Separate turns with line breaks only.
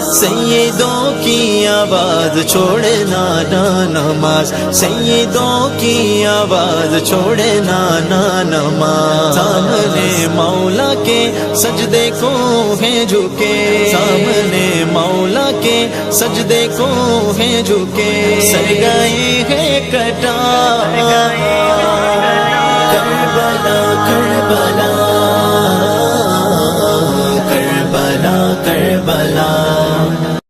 सैयदों की आवाज छोड़े ना नमाज, सैयदों की आवाज छोड़े ना नमाज। सामने मौला के सजदे को है झुके, सामने मौला के सजदे को है झुके। सर गए है कटा करबला करबला